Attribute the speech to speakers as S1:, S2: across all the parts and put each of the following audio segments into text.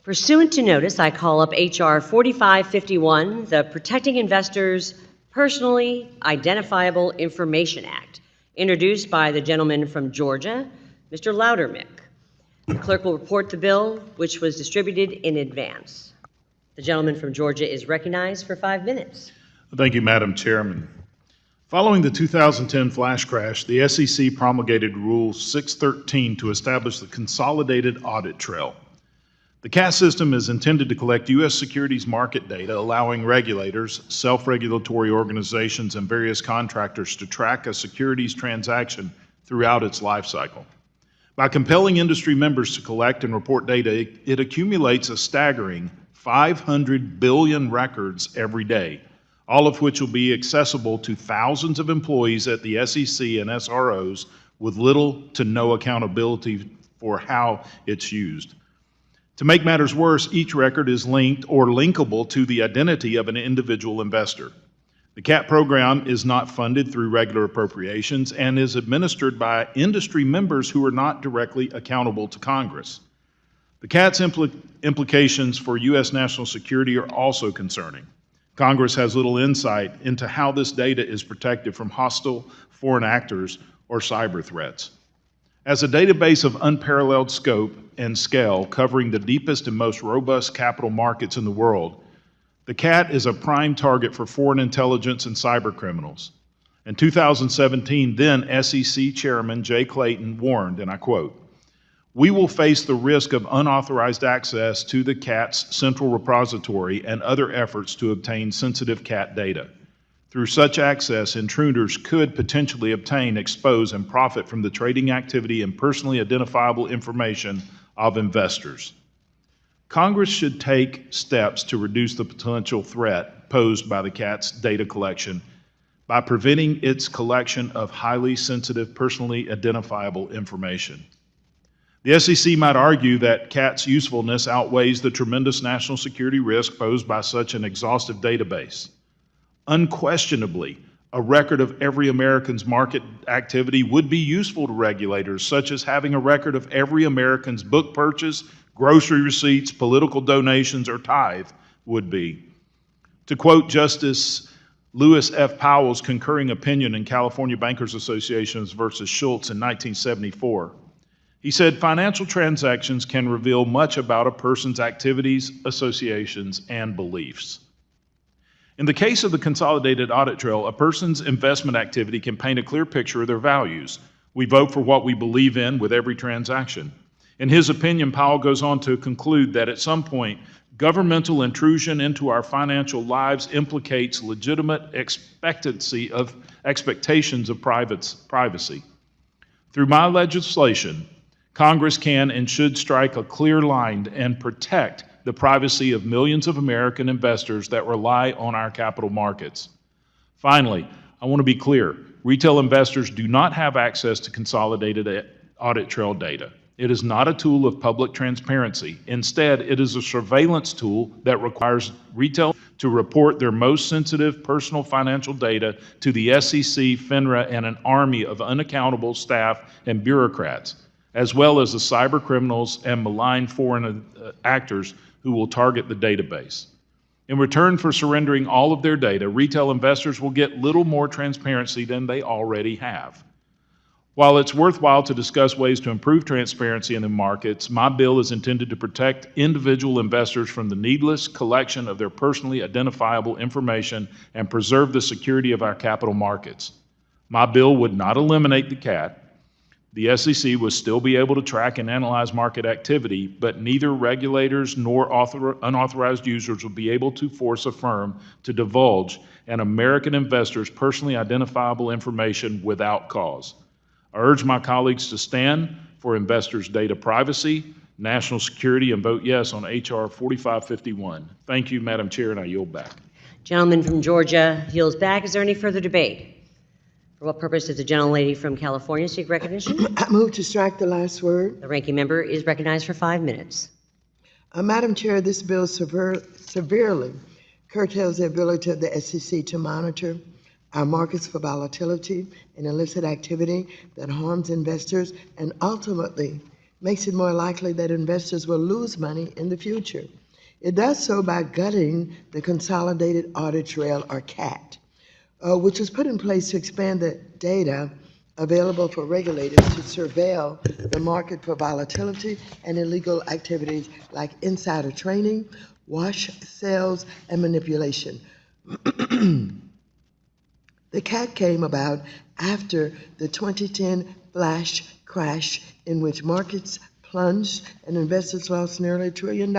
S1: Pursuant to notice, I call up H.R. 4551, the Protecting Investors' Personally Identifiable Information Act, introduced by the gentleman from Georgia, Mr. Loudermilk. The clerk will report the bill, which was distributed in advance. The gentleman from Georgia is recognized for 5 minutes.
S2: Thank you, Madam Chairman. Following the 2010 flash crash, the SEC promulgated Rule 613 to establish the Consolidated Audit Trail. The CAT system is intended to collect U.S. securities market data, allowing regulators, self-regulatory organizations, and various contractors to track a securities transaction throughout its life cycle. By compelling industry members to collect and report data, it accumulates a staggering 500 billion records every day, all of which will be accessible to thousands of employees at the SEC and SROs with little to no accountability for how it's used. To make matters worse, each record is linked or linkable to the identity of an individual investor. The CAT program is not funded through regular appropriations and is administered by industry members who are not directly accountable to Congress. The CAT's implications for U.S. national security are also concerning. Congress has little insight into how this data is protected from hostile foreign actors or cyber threats. As a database of unparalleled scope and scale covering the deepest and most robust capital markets in the world, the CAT is a prime target for foreign intelligence and cyber criminals. In 2017, then SEC Chairman Jay Clayton warned, and I quote, "We will face the risk of unauthorized access to the CAT's central repository and other efforts to obtain sensitive CAT data. Through such access, intruders could potentially obtain, expose, and profit from the trading activity and personally identifiable information of investors." Congress should take steps to reduce the potential threat posed by the CAT's data collection by preventing its collection of highly sensitive, personally identifiable information. The SEC might argue that CAT's usefulness outweighs the tremendous national security risk posed by such an exhaustive database. Unquestionably, a record of every American's market activity would be useful to regulators, such as having a record of every American's book purchase, grocery receipts, political donations, or tithe would be. To quote Justice Lewis F. Powell's concurring opinion in California Bankers Association versus Schultz in 1974, he said, "Financial transactions can reveal much about a person's activities, associations, and beliefs." In the case of the Consolidated Audit Trail, a person's investment activity can paint a clear picture of their values. We vote for what we believe in with every transaction. In his opinion, Powell goes on to conclude that at some point, governmental intrusion into our financial lives implicates legitimate expectations of privacy. Through my legislation, Congress can and should strike a clear line and protect the privacy of millions of American investors that rely on our capital markets. Finally, I want to be clear. Retail investors do not have access to Consolidated Audit Trail data. It is not a tool of public transparency. Instead, it is a surveillance tool that requires retail to report their most sensitive personal financial data to the SEC, FINRA, and an army of unaccountable staff and bureaucrats, as well as the cyber criminals and malign foreign actors who will target the database. In return for surrendering all of their data, retail investors will get little more transparency than they already have. While it's worthwhile to discuss ways to improve transparency in the markets, my bill is intended to protect individual investors from the needless collection of their personally identifiable information and preserve the security of our capital markets. My bill would not eliminate the CAT. The SEC will still be able to track and analyze market activity, but neither regulators nor unauthorized users will be able to force a firm to divulge an American investor's personally identifiable information without cause. I urge my colleagues to stand for investors' data privacy, national security, and vote yes on H.R. 4551. Thank you, Madam Chair, and I yield back.
S1: Gentleman from Georgia yields back. Is there any further debate? For what purpose does the gentlelady from California seek recognition?
S3: I move to strike the last word.
S1: The ranking member is recognized for 5 minutes.
S3: Madam Chair, this bill severely curtails the ability of the SEC to monitor our markets for volatility and illicit activity that harms investors and ultimately makes it more likely that investors will lose money in the future. It does so by gutting the Consolidated Audit Trail, or CAT, which was put in place to expand the data available for regulators to surveil the market for volatility and illegal activities like insider trading, wash sales, and manipulation. The CAT came about after the 2010 flash crash, in which markets plunged and investors lost nearly $1 trillion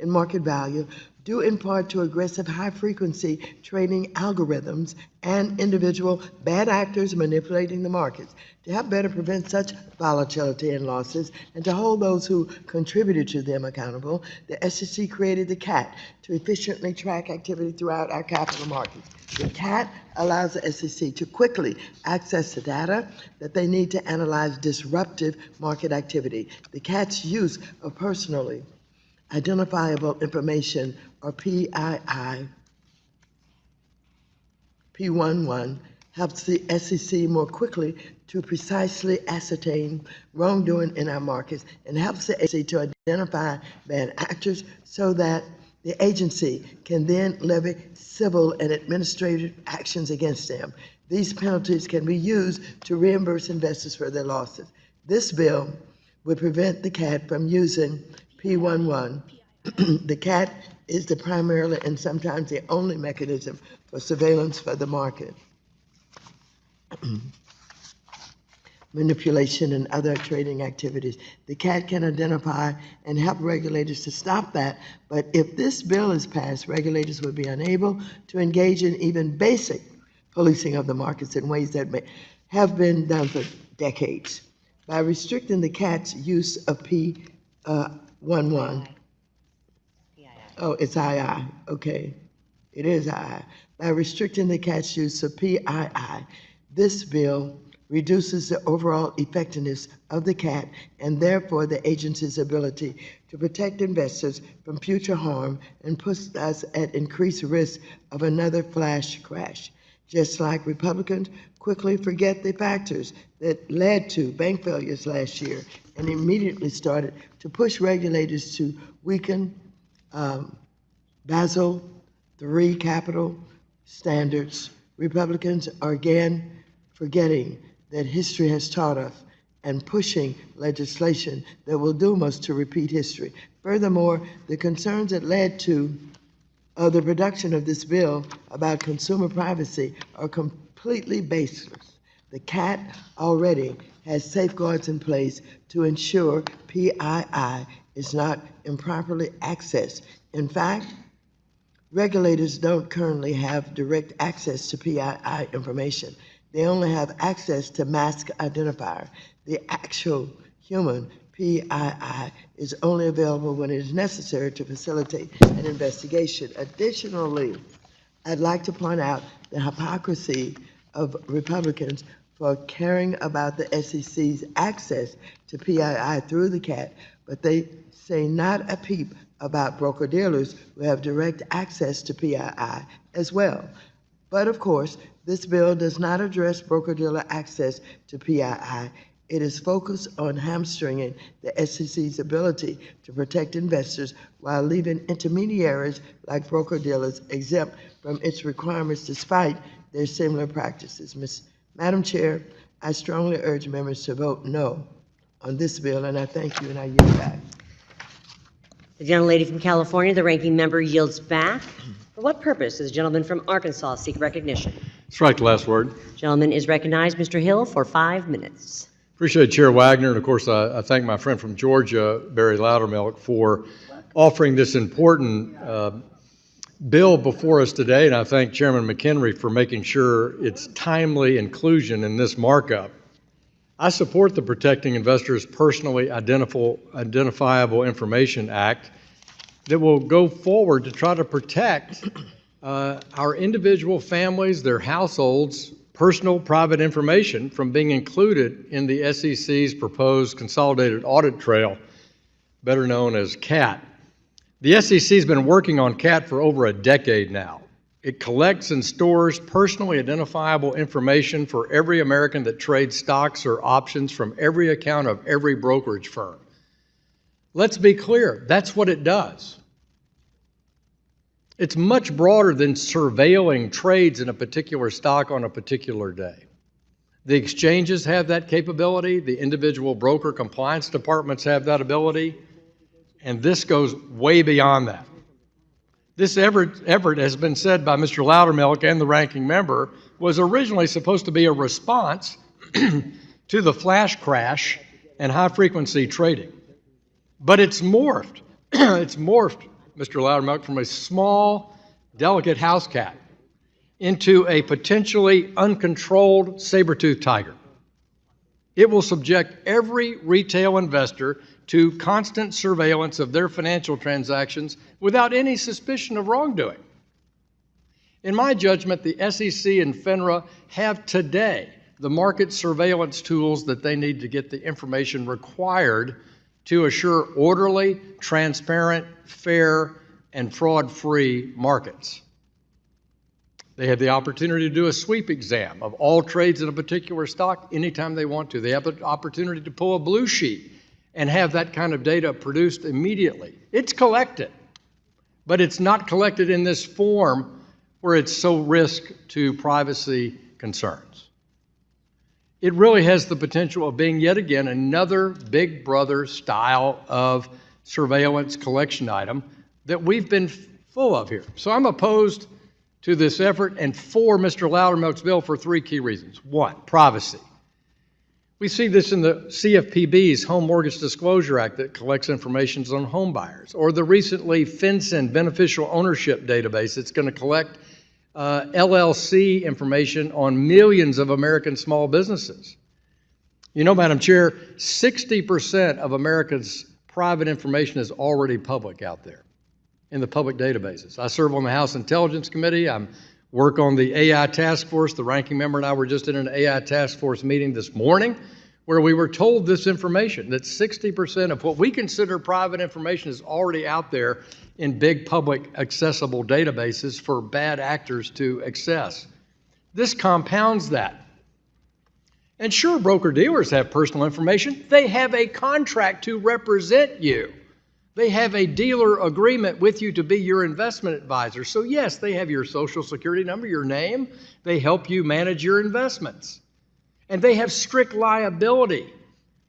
S3: in market value, due in part to aggressive high-frequency trading algorithms and individual bad actors manipulating the markets. To help better prevent such volatility and losses and to hold those who contributed to them accountable, the SEC created the CAT to efficiently track activity throughout our capital markets. The CAT allows the SEC to quickly access the data that they need to analyze disruptive market activity. The CAT's use of personally identifiable information, or PII, P11, helps the SEC more quickly to precisely ascertain wrongdoing in our markets and helps the SEC to identify bad actors so that the agency can then levy civil and administrative actions against them. These penalties can be used to reimburse investors for their losses. This bill would prevent the CAT from using P11. The CAT is the primarily and sometimes the only mechanism for surveillance for the market, manipulation, and other trading activities. The CAT can identify and help regulators to stop that, but if this bill is passed, regulators would be unable to engage in even basic policing of the markets in ways that have been done for decades. By restricting the CAT's use of P11, oh, it's II, okay. It is II. By restricting the CAT's use of PII, this bill reduces the overall effectiveness of the CAT and therefore the agency's ability to protect investors from future harm and puts us at increased risk of another flash crash. Just like Republicans quickly forget the factors that led to bank failures last year and immediately started to push regulators to weaken Basel III capital standards, Republicans are again forgetting that history has taught us and pushing legislation that will doom us to repeat history. Furthermore, the concerns that led to the production of this bill about consumer privacy are completely baseless. The CAT already has safeguards in place to ensure PII is not improperly accessed. In fact, regulators don't currently have direct access to PII information. They only have access to mask identifier. The actual human PII is only available when it is necessary to facilitate an investigation. Additionally, I'd like to point out the hypocrisy of Republicans for caring about the SEC's access to PII through the CAT, but they say not a peep about broker-dealers who have direct access to PII as well. But of course, this bill does not address broker-dealer access to PII. It is focused on hamstringing the SEC's ability to protect investors while leaving intermediaries like broker-dealers exempt from its requirements despite their similar practices. Madam Chair, I strongly urge members to vote no on this bill, and I thank you, and I yield back.
S1: The gentlelady from California, the ranking member, yields back. For what purpose does the gentleman from Arkansas seek recognition?
S4: Strike the last word.
S1: Gentleman is recognized, Mr. Hill, for 5 minutes.
S4: Appreciate Chair Wagner, and of course I thank my friend from Georgia, Barry Loudermilk, for offering this important bill before us today, and I thank Chairman McHenry for making sure it's timely inclusion in this markup. I support the Protecting Investors' Personally Identifiable Information Act that will go forward to try to protect our individual families, their households, personal private information from being included in the SEC's proposed Consolidated Audit Trail, better known as CAT. The SEC has been working on CAT for over a decade now. It collects and stores personally identifiable information for every American that trades stocks or options from every account of every brokerage firm. Let's be clear, that's what it does. It's much broader than surveilling trades in a particular stock on a particular day. The exchanges have that capability, the individual broker compliance departments have that ability, and this goes way beyond that. This effort has been said by Mr. Loudermilk and the ranking member, was originally supposed to be a response to the flash crash and high-frequency trading. But it's morphed. It's morphed, Mr. Loudermilk, from a small, delicate house cat into a potentially uncontrolled saber-toothed tiger. It will subject every retail investor to constant surveillance of their financial transactions without any suspicion of wrongdoing. In my judgment, the SEC and FINRA have today the market surveillance tools that they need to get the information required to assure orderly, transparent, fair, and fraud-free markets. They have the opportunity to do a sweep exam of all trades in a particular stock anytime they want to. They have the opportunity to pull a blue sheet and have that kind of data produced immediately. It's collected, but it's not collected in this form where it's so risk to privacy concerns. It really has the potential of being yet again another Big Brother style of surveillance collection item that we've been full of here. So I'm opposed to this effort and for Mr. Loudermilk's bill for three key reasons. One, privacy. We see this in the CFPB's Home Mortgage Disclosure Act that collects information on home buyers, or the recently FinCEN beneficial ownership database that's going to collect LLC information on millions of American small businesses. You know, Madam Chair, 60% of America's private information is already public out there in the public databases. I serve on the House Intelligence Committee. I work on the AI task force. The ranking member and I were just in an AI task force meeting this morning where we were told this information, that 60% of what we consider private information is already out there in big public accessible databases for bad actors to access. This compounds that. And sure, broker-dealers have personal information. They have a contract to represent you. They have a dealer agreement with you to be your investment advisor. So yes, they have your social security number, your name. They help you manage your investments. And they have strict liability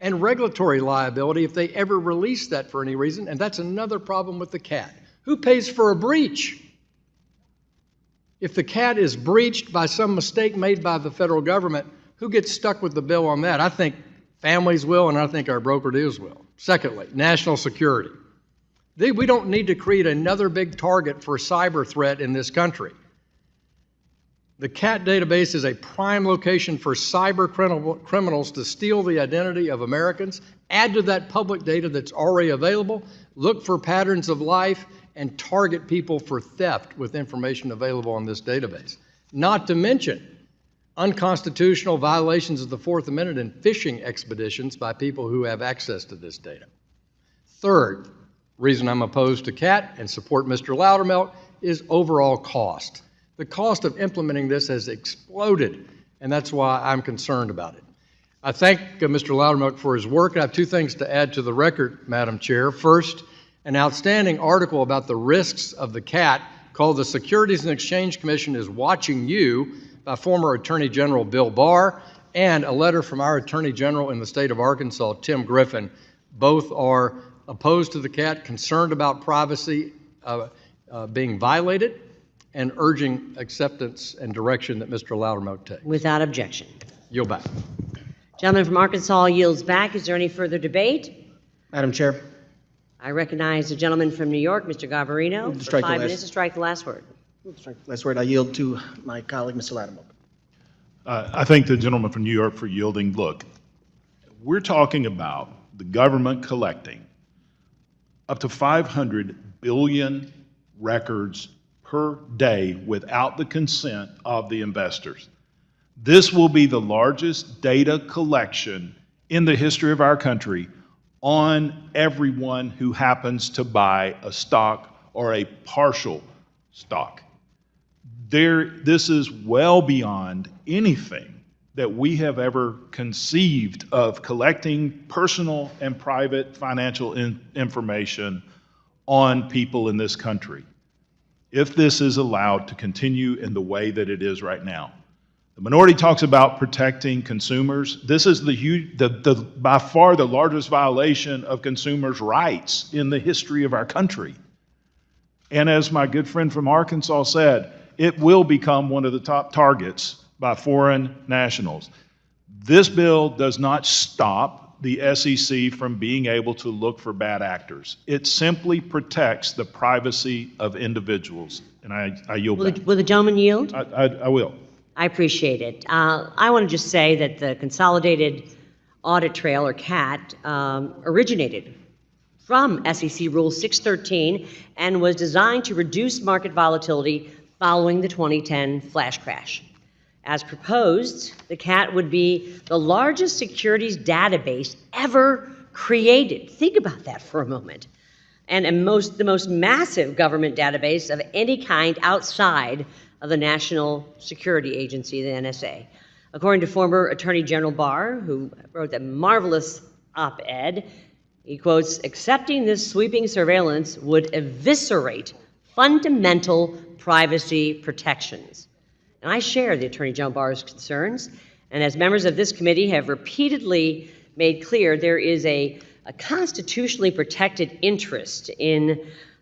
S4: and regulatory liability if they ever release that for any reason. And that's another problem with the CAT. Who pays for a breach? If the CAT is breached by some mistake made by the federal government, who gets stuck with the bill on that? I think families will, and I think our broker-dealers will. Secondly, national security. We don't need to create another big target for cyber threat in this country. The CAT database is a prime location for cyber criminals to steal the identity of Americans, add to that public data that's already available, look for patterns of life, and target people for theft with information available on this database. Not to mention unconstitutional violations of the Fourth Amendment and phishing expeditions by people who have access to this data. Third reason I'm opposed to CAT and support Mr. Loudermilk is overall cost. The cost of implementing this has exploded, and that's why I'm concerned about it. I thank Mr. Loudermilk for his work. I have two things to add to the record, Madam Chair. First, an outstanding article about the risks of the CAT called "The Securities and Exchange Commission is Watching You" by former Attorney General Bill Barr, and a letter from our Attorney General in the state of Arkansas, Tim Griffin. Both are opposed to the CAT, concerned about privacy being violated, and urging acceptance and direction that Mr. Loudermilk takes.
S1: Without objection.
S4: Yield back.
S1: Gentleman from Arkansas yields back. Is there any further debate?
S5: Madam Chair.
S1: I recognize the gentleman from New York, Mr. Garbarino, for 5 minutes to strike the last word.
S5: Last word, I yield to my colleague, Mr. Loudermilk.
S2: I thank the gentleman from New York for yielding. Look, we're talking about the government collecting up to 500 billion records per day without the consent of the investors. This will be the largest data collection in the history of our country on everyone who happens to buy a stock or a partial stock. This is well beyond anything that we have ever conceived of collecting personal and private financial information on people in this country, if this is allowed to continue in the way that it is right now. The minority talks about protecting consumers. This is by far the largest violation of consumers' rights in the history of our country. And as my good friend from Arkansas said, it will become one of the top targets by foreign nationals. This bill does not stop the SEC from being able to look for bad actors. It simply protects the privacy of individuals. And I yield back.
S1: Will the gentleman yield?
S2: I will.
S1: I appreciate it. I want to just say that the Consolidated Audit Trail, or CAT, originated from SEC Rule 613 and was designed to reduce market volatility following the 2010 flash crash. As proposed, the CAT would be the largest securities database ever created. Think about that for a moment. And the most massive government database of any kind outside of the National Security Agency, the NSA. According to former Attorney General Barr, who wrote that marvelous op-ed, he quotes, "Accepting this sweeping surveillance would eviscerate fundamental privacy protections." And I share the Attorney General Barr's concerns, and as members of this committee have repeatedly made clear, there is a constitutionally protected interest in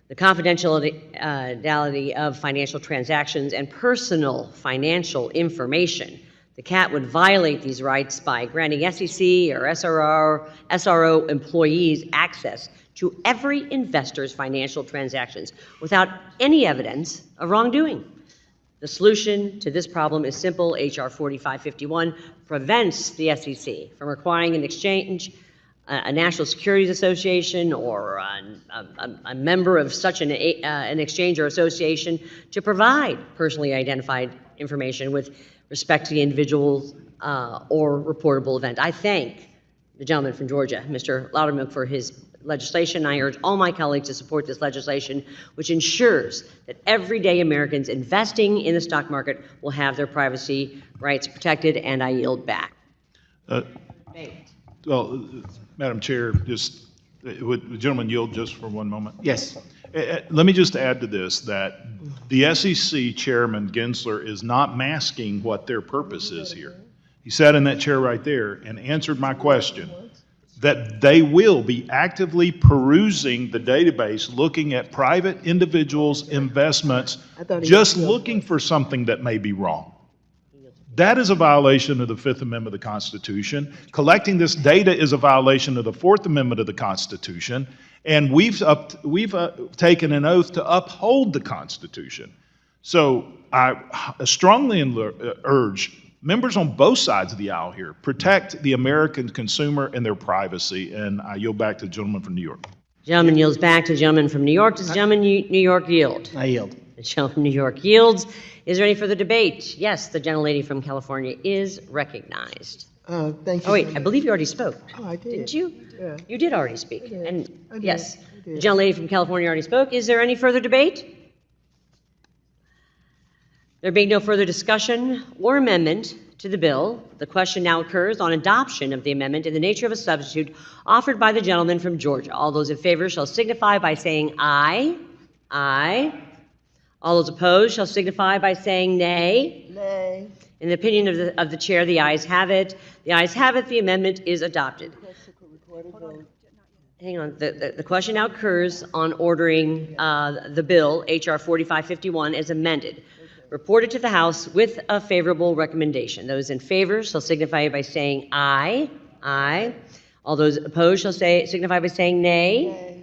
S1: the confidentiality of financial transactions and personal financial information. The CAT would violate these rights by granting SEC or SRO employees access to every investor's financial transactions without any evidence of wrongdoing. The solution to this problem is simple. H.R. 4551 prevents the SEC from requiring an exchange, a National Securities Association, or a member of such an exchange or association to provide personally identified information with respect to the individual or reportable event. I thank the gentleman from Georgia, Mr. Loudermilk, for his legislation. I urge all my colleagues to support this legislation, which ensures that everyday Americans investing in the stock market will have their privacy rights protected, and I yield back.
S2: Well, Madam Chair, would the gentleman yield just for one moment?
S5: Yes.
S2: Let me just add to this that the SEC Chairman Gensler is not masking what their purpose is here. He sat in that chair right there and answered my question that they will be actively perusing the database, looking at private individuals' investments, just looking for something that may be wrong. That is a violation of the Fifth Amendment of the Constitution. Collecting this data is a violation of the Fourth Amendment of the Constitution, and we've taken an oath to uphold the Constitution. So I strongly urge members on both sides of the aisle here, protect the American consumer and their privacy, and I yield back to the gentleman from New York.
S1: Gentleman yields back to the gentleman from New York. Does the gentleman New York yield?
S5: I yield.
S1: The gentleman from New York yields. Is there any further debate? Yes, the gentlelady from California is recognized.
S3: Thank you.
S1: Oh, wait, I believe you already spoke.
S3: Oh, I did.
S1: Didn't you?
S3: Yeah.
S1: You did already speak.
S3: I did.
S1: And
S3: I did.
S1: yes,
S3: I
S1: the
S3: did.
S1: gentlelady from California already spoke. Is there any further debate? There being no further discussion or amendment to the bill, the question now occurs on adoption of the amendment in the nature of a substitute offered by the gentleman from Georgia. All those in favor shall signify by saying aye. Aye. All those opposed shall signify by saying nay.
S3: Nay.
S1: In the opinion of the chair, the ayes have it. The ayes have it. The amendment is adopted. Hang on. The question now occurs on ordering the bill, H.R. 4551, as amended, reported to the House with a favorable recommendation. Those in favor shall signify by saying aye. Aye. All those opposed shall signify by saying nay.
S3: Nay.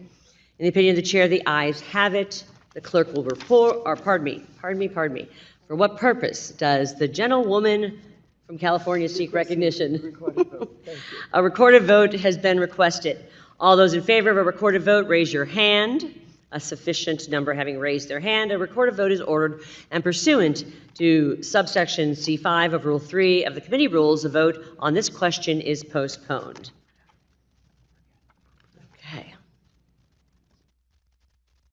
S1: In the opinion of the chair, the ayes have it. The clerk will report, or pardon me. For what purpose does the gentlewoman from California seek recognition?
S3: Recorded vote. Thank you.
S1: A recorded vote has been requested. All those in favor of a recorded vote, raise your hand. A sufficient number having raised their hand, a recorded vote is ordered, and pursuant to subsection C5 of Rule 3 of the committee rules, a vote on this question is postponed.